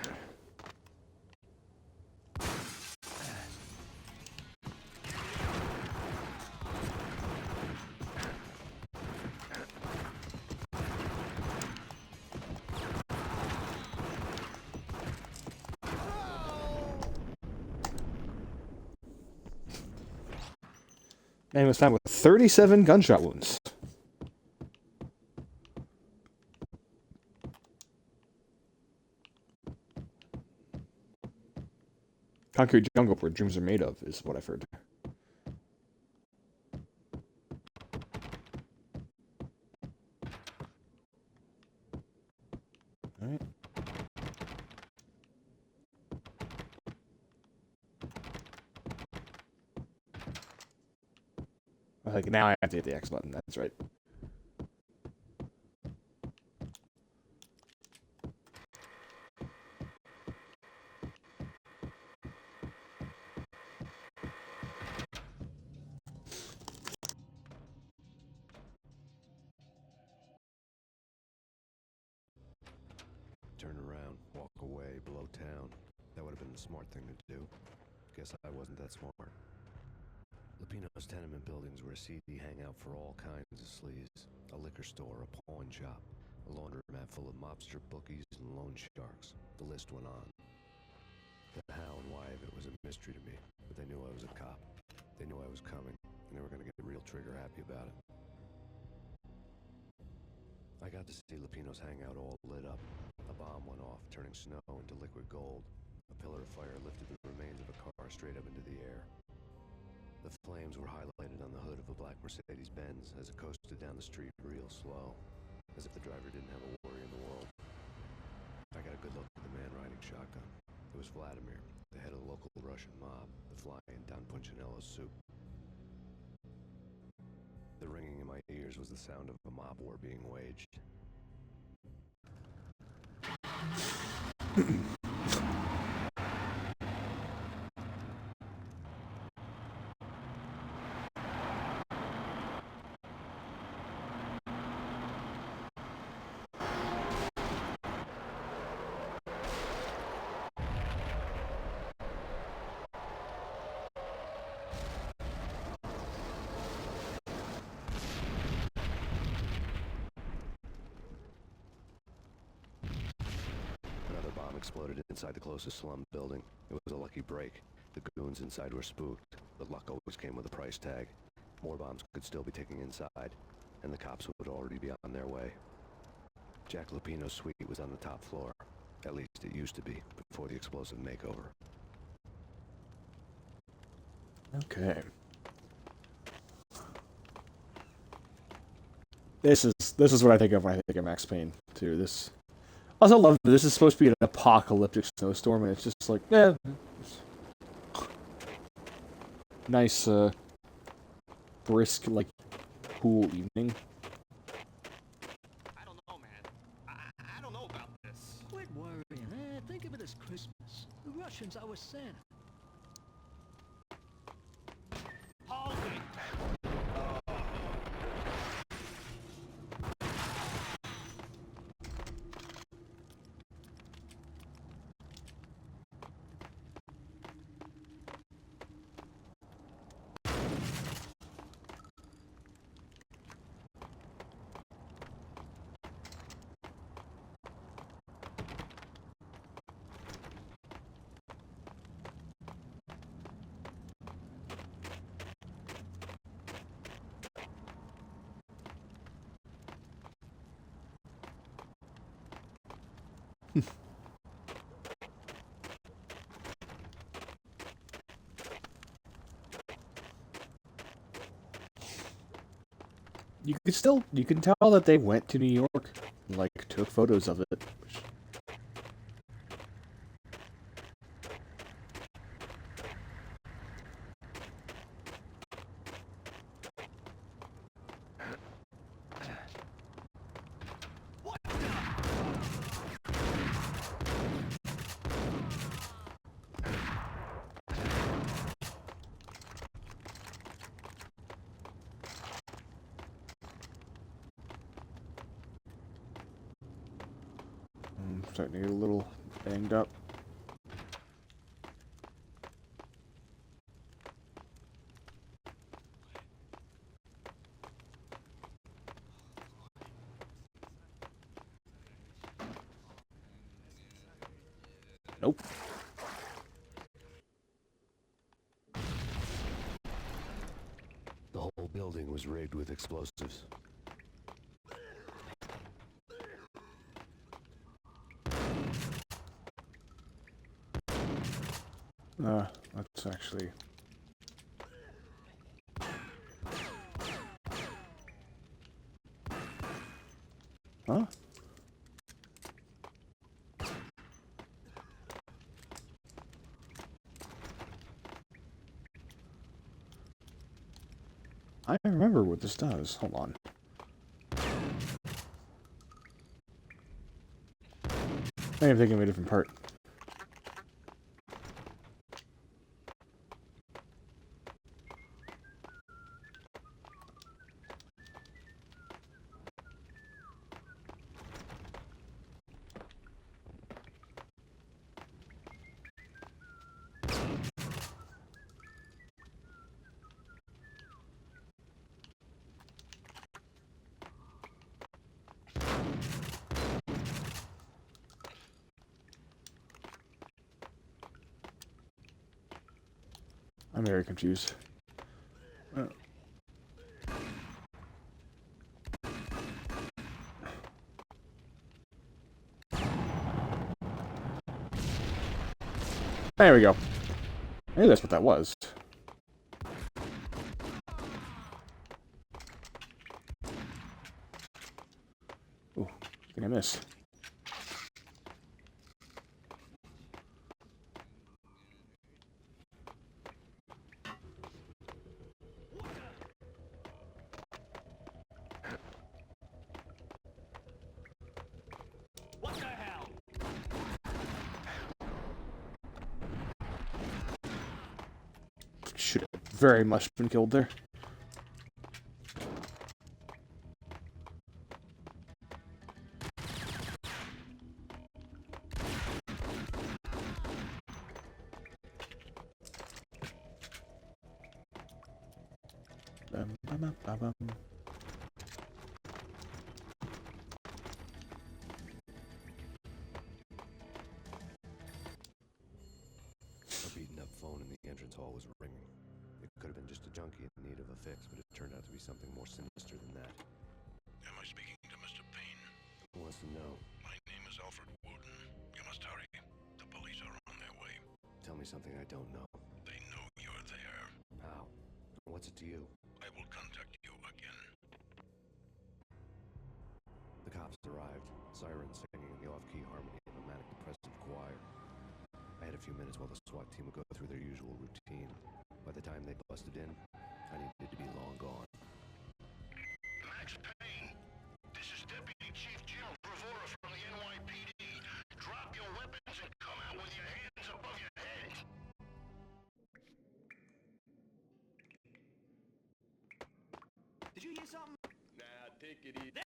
Man was found with 37 gunshot wounds. Concrete jungle where dreams are made of is what I've heard. Alright. Now I have to hit the X button, that's right. Turn around, walk away, blow town. That would have been the smart thing to do. Guess I wasn't that smart. Lupino's tenement buildings were a seedy hangout for all kinds of sleaze. A liquor store, a pawn shop, a laundromat full of mobster bookies and loan sharks. The list went on. The how and why of it was a mystery to me, but they knew I was a cop. They knew I was coming, and they were going to get real trigger happy about it. I got to see Lupino's hangout all lit up. A bomb went off, turning snow into liquid gold. A pillar of fire lifted the remains of a car straight up into the air. The flames were highlighted on the hood of a black Mercedes-Benz as it coasted down the street real slow, as if the driver didn't have a worry in the world. I got a good look at the man riding shotgun. It was Vladimir, the head of the local Russian mob, the fly in Don Punchinello's soup. The ringing in my ears was the sound of a mob war being waged. exploded inside the closest slum building. It was a lucky break. The goons inside were spooked, but luck always came with a price tag. More bombs could still be ticking inside, and the cops would already be on their way. Jack Lupino's suite was on the top floor. At least it used to be, before the explosive makeover. Okay. This is what I think of when I think of Max Payne too. This I also love that this is supposed to be an apocalyptic snowstorm, and it's just like, nice, brisk, like, cool evening. I don't know, man. I don't know about this. Quit worrying, eh? Think of it as Christmas. The Russians are with Santa. Hold it! You can tell that they went to New York and, like, took photos of it. I'm starting to get a little banged up. Nope. The whole building was rigged with explosives. That's actually... Huh? I remember what this does. Hold on. Maybe I'm thinking of a different part. I'm very confused. There we go. Maybe that's what that was. Ooh, I think I missed. What the hell? Should have very much been killed there. junkie in need of a fix, but it turned out to be something more sinister than that. Am I speaking to Mr. Payne? Who wants to know? My name is Alfred Wooten. You must hurry. The police are on their way. Tell me something I don't know. They know you're there. How? What's it to you? I will contact you again. The cops arrived, sirens singing in the off-key harmony of a manic-depressive choir. I had a few minutes while the SWAT team would go through their usual routine. By the time they busted in, I needed to be long gone. Max Payne, this is Deputy Chief Jim Bravura from the NYPD. Drop your weapons and come out with your hands above your head. Did you hear something? Nah, take it easy.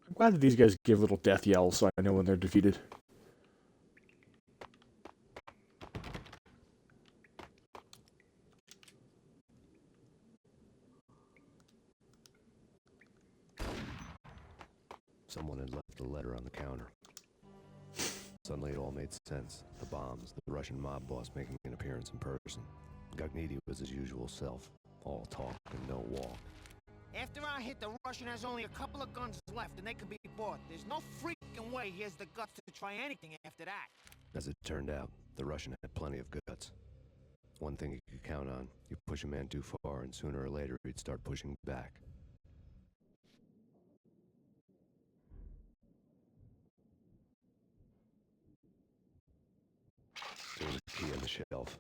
I'm glad that these guys give little death yells so I know when they're defeated. Someone had left a letter on the counter. Suddenly it all made sense. The bombs, the Russian mob boss making an appearance in person. Gognitti was his usual self. All talk and no walk. After I hit, the Russian has only a couple of guns left, and they can be bought. There's no freaking way he has the guts to try anything after that. As it turned out, the Russian had plenty of guts. One thing you could count on, you push a man too far, and sooner or later he'd start pushing back. There was a key on the shelf.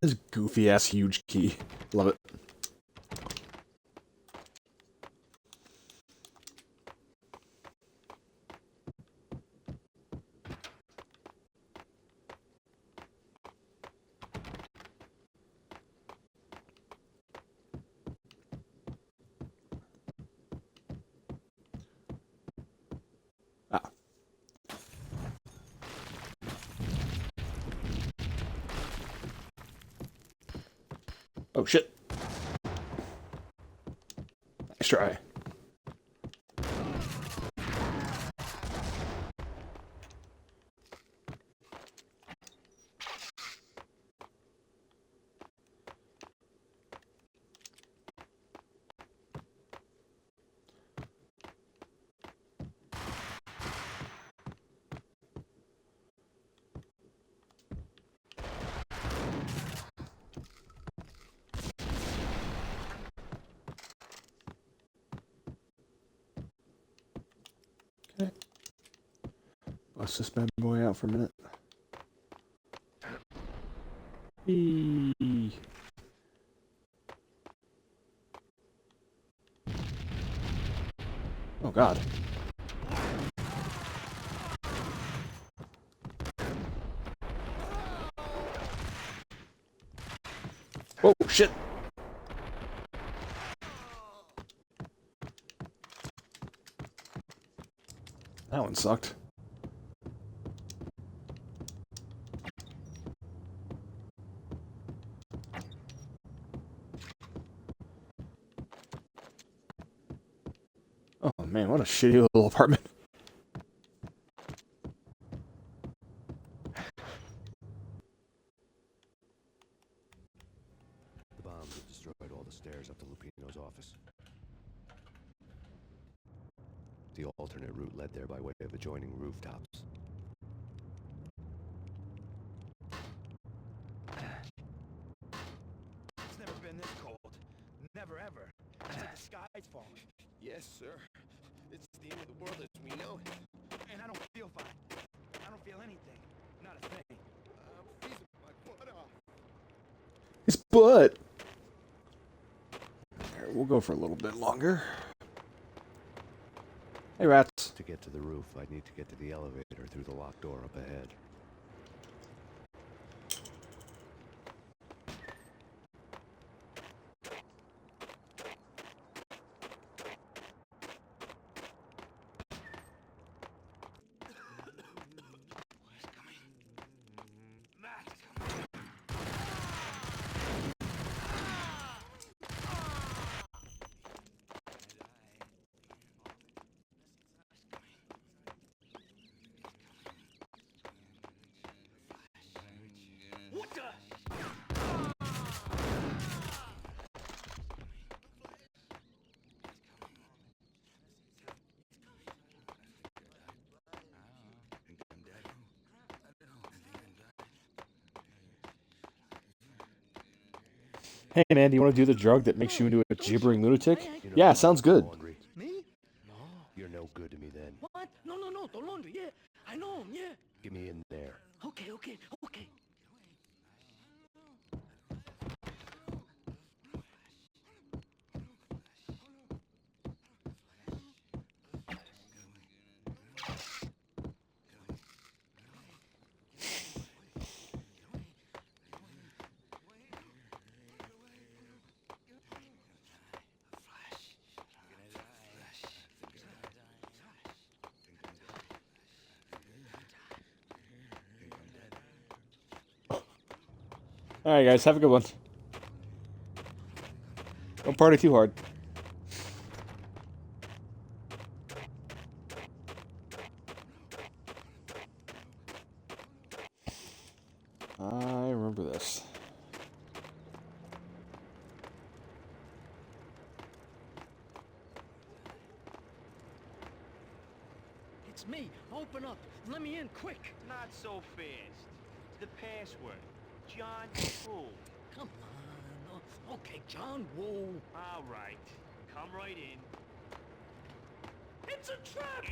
This goofy ass huge key. Love it. Ah. Oh shit. Nice try. Okay. Bust this bad boy out for a minute. Eee. Oh god. Oh shit. That one sucked. Oh man, what a shitty little apartment. The bombs had destroyed all the stairs up to Lupino's office. The alternate route led there by way of adjoining rooftops. It's never been this cold. Never ever. It's like the sky's falling. Yes, sir. It's the end of the world as we know it. And I don't feel fine. I don't feel anything. Not a thing. I'm freezing my butt off. His butt. Alright, we'll go for a little bit longer. Hey, rats. To get to the roof, I'd need to get to the elevator through the locked door up ahead. Hey man, do you want to do the drug that makes you into a gibbering lunatic? You know Yeah, what? sounds good. Laundry. Me? No. You're no good to me then. What? No, no, no. The laundry. Yeah. I know him. Yeah. Get me in there. Okay, okay, okay. Alright guys, have a good one. Don't party too hard. I remember this. It's me. Open up. Let me in, quick. Not so fast. The password. John Woo. Come on. Okay, John Woo. All right. Come right in. It's a trap!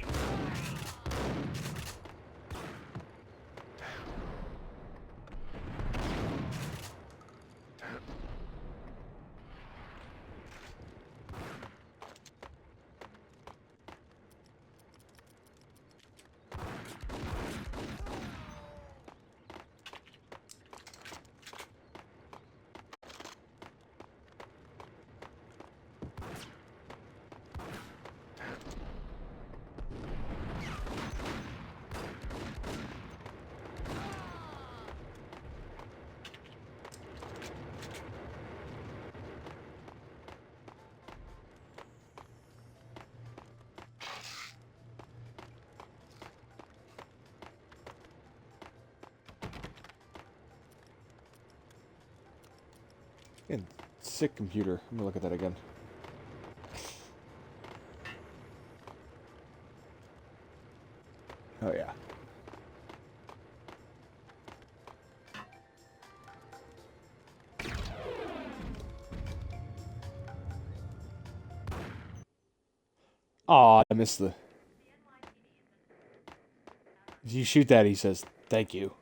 Again, sick computer. I'm gonna look at that again. Oh yeah. Aw, I missed the... If you shoot that, he says, thank you.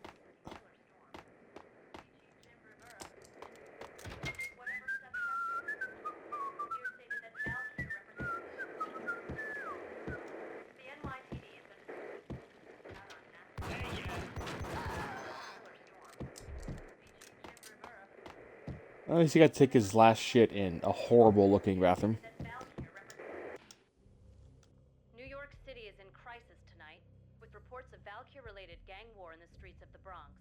At least he got to take his last shit in a horrible-looking bathroom. New York City is in crisis tonight, with reports of Valkyr-related gang war in the streets of the Bronx.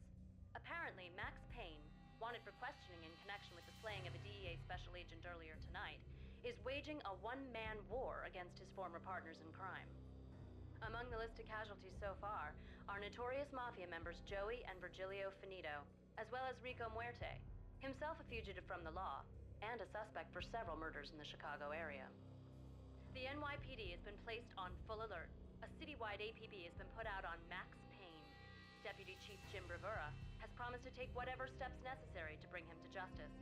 Apparently, Max Payne, wanted for questioning in connection with the slaying of a DEA special agent earlier tonight, is waging a one-man war against his former partners in crime. Among the list of casualties so far are notorious mafia members Joey and Virgilio Finito, as well as Rico Muerte, himself a fugitive from the law, and a suspect for several murders in the Chicago area. The NYPD has been placed on full alert. A citywide APB has been put out on Max Payne. Deputy Chief Jim Rivera has promised to take whatever steps necessary to bring him to justice.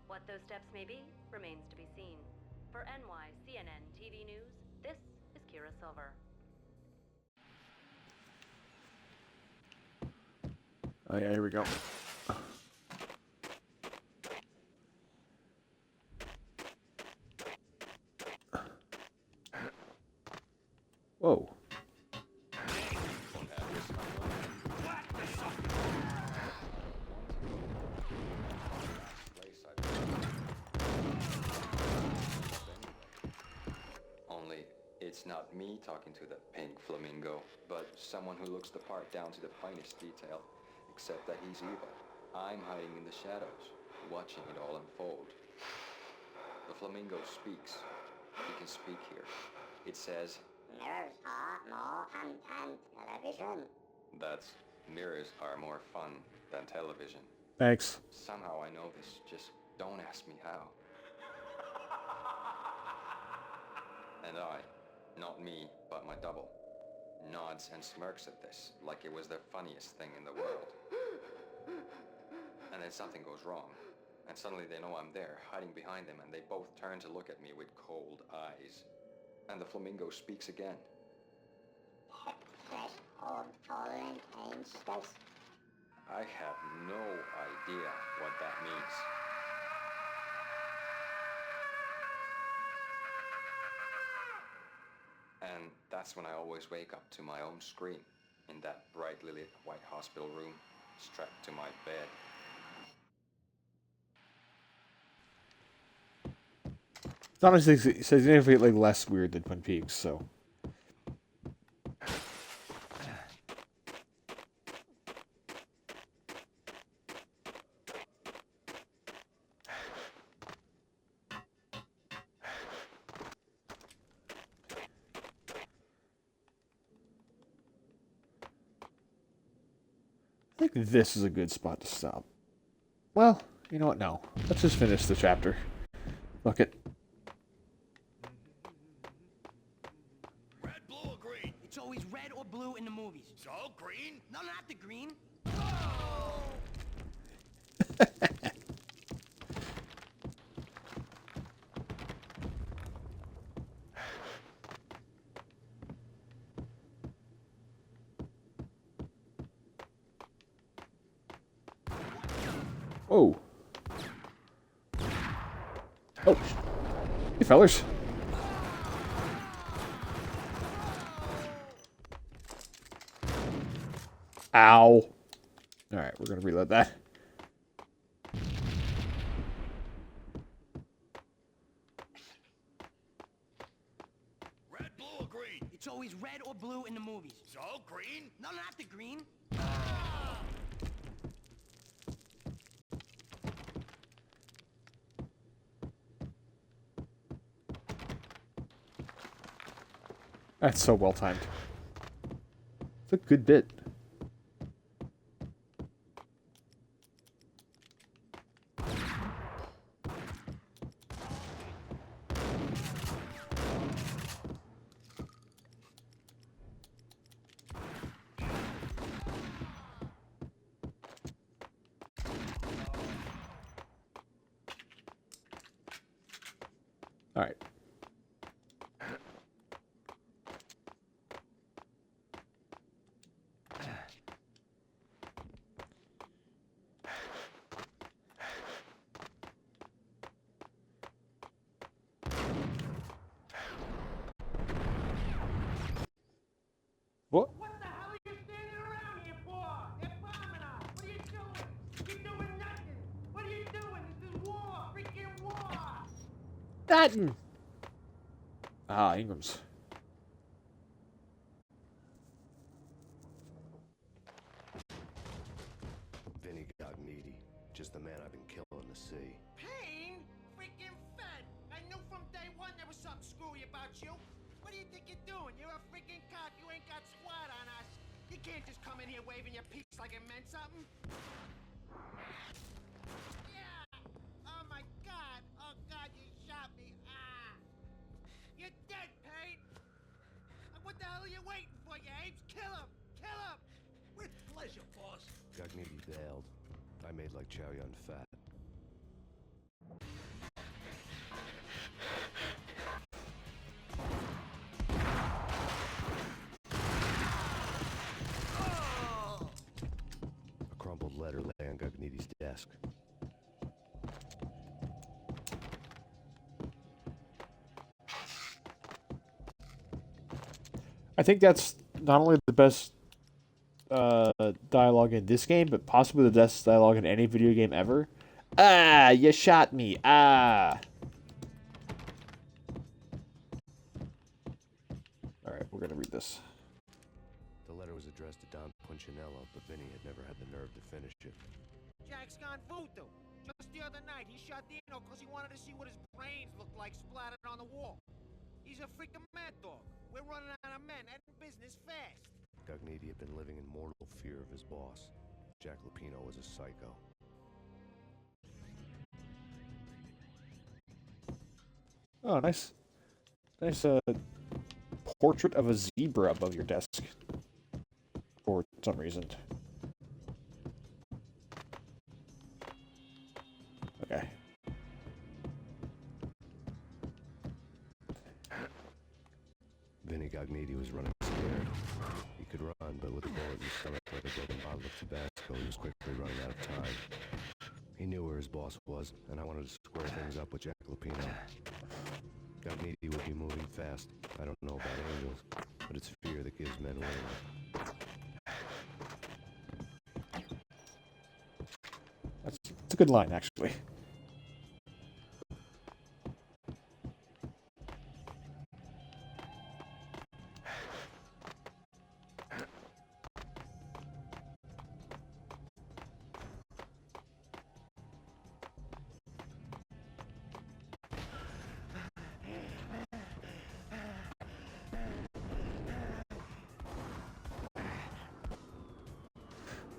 What those steps may be remains to be seen. For NYCNN TV News, this is Kira Silver. Oh yeah, here we go. Whoa. Only, it's not me talking to the pink flamingo, but someone who looks the part down to the finest detail, except that he's evil. I'm hiding in the shadows, watching it all unfold. The flamingo speaks. He can speak here. It says, mirrors are more fun than television. that's, mirrors are more fun than television. Thanks. Somehow I know this, just don't ask me how. And I, not me, but my double, nods and smirks at this like it was the funniest thing in the world. And then something goes wrong. And suddenly they know I'm there, hiding behind them, and they both turn to look at me with cold eyes. And the flamingo speaks again. Threshold tolerant angels. I have no idea what that means. And that's when I always wake up to my own scream in that brightly lit white hospital room, strapped to my bed. It's honestly, it says significantly less weird than Twin Peaks, so. I think this is a good spot to stop. Well, you know what? No. Let's just finish the chapter. Fuck it. Red, blue, or green? It's always red or blue in the movies. So, green? No, not the green. Whoa. Oh. Hey, fellers. Ow. Alright, we're gonna reload that. Red, blue, or green? It's always red or blue in the movies. So, green? No, not the green. That's so well timed. It's a good bit. All right. What? What the hell are you standing around here for? They're bombing us. What are you doing? You're doing nothing. What are you doing? This is war. Freaking war. That. Ah, Ingram's. Vinny got needy. Just the man I've been killing to see. Payne? Freaking fed. I knew from day one there was something screwy about you. What do you think you're doing? You're a freaking cop. You ain't got squat on us. You can't just come in here waving your piece like it meant something. Yeah. Oh my God. Oh God, you shot me. Ah. You're dead, Payne. What the hell are you waiting for, you apes? Kill him. Kill him. With pleasure, boss. Gagnetti bailed. I made like Chow Yun Fat. A crumpled letter lay on Gagnetti's desk. I think that's not only the best dialogue in this game, but possibly the best dialogue in any video game ever. Ah, you shot me. Ah. All right, we're gonna read this. The letter was addressed to Don Punchinello, but Vinny had never had the nerve to finish it. Jack's gone voodoo. Just the other night, he shot Dino because he wanted to see what his brains looked like splattered on the wall. He's a freaking mad dog. We're running out of men and business fast. Gagnetti had been living in mortal fear of his boss. Jack Lupino was a psycho. Oh, nice portrait of a zebra above your desk. For some reason. Okay. Cogniti was running scared. He could run, but with a bullet in his stomach like a broken bottle of Tabasco, he was quickly running out of time. He knew where his boss was, and I wanted to square things up with Jack Lupino. Cogniti would be moving fast. I don't know about angels, but it's fear that gives men wings. It's a good line, actually.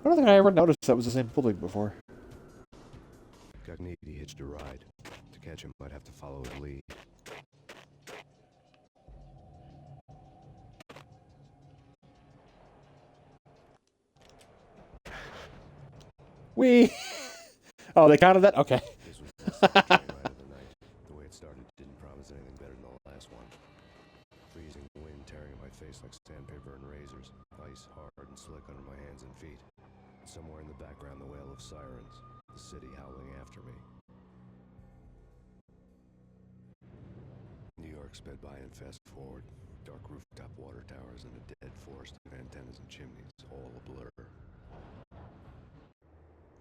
I don't think I ever noticed that was the same building before. Cogniti hitched a ride. To catch him, I'd have to follow his lead. Wee! Oh, they counted that? Okay. This was the second train ride of the night. The way it started didn't promise anything better than the last one. Freezing wind tearing at my face like sandpaper and razors. Ice hard and slick under my hands and feet. Somewhere in the background, the wail of sirens. The city howling after me. New York sped by and fast forward. Dark rooftop water towers and a dead forest of antennas and chimneys, all a blur.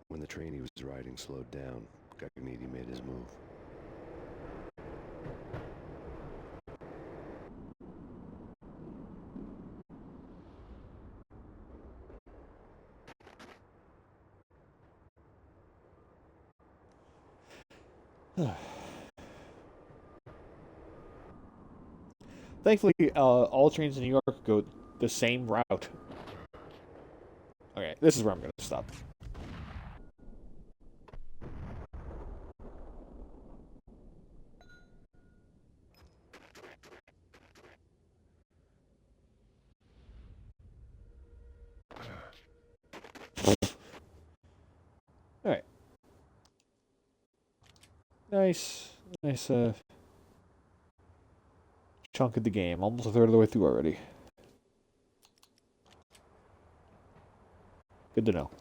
When the train he was riding slowed down, Cogniti made his move. Thankfully, all trains in New York go the same route. Okay, this is where I'm going to stop. Alright. Nice chunk of the game. Almost a third of the way through already. Good to know.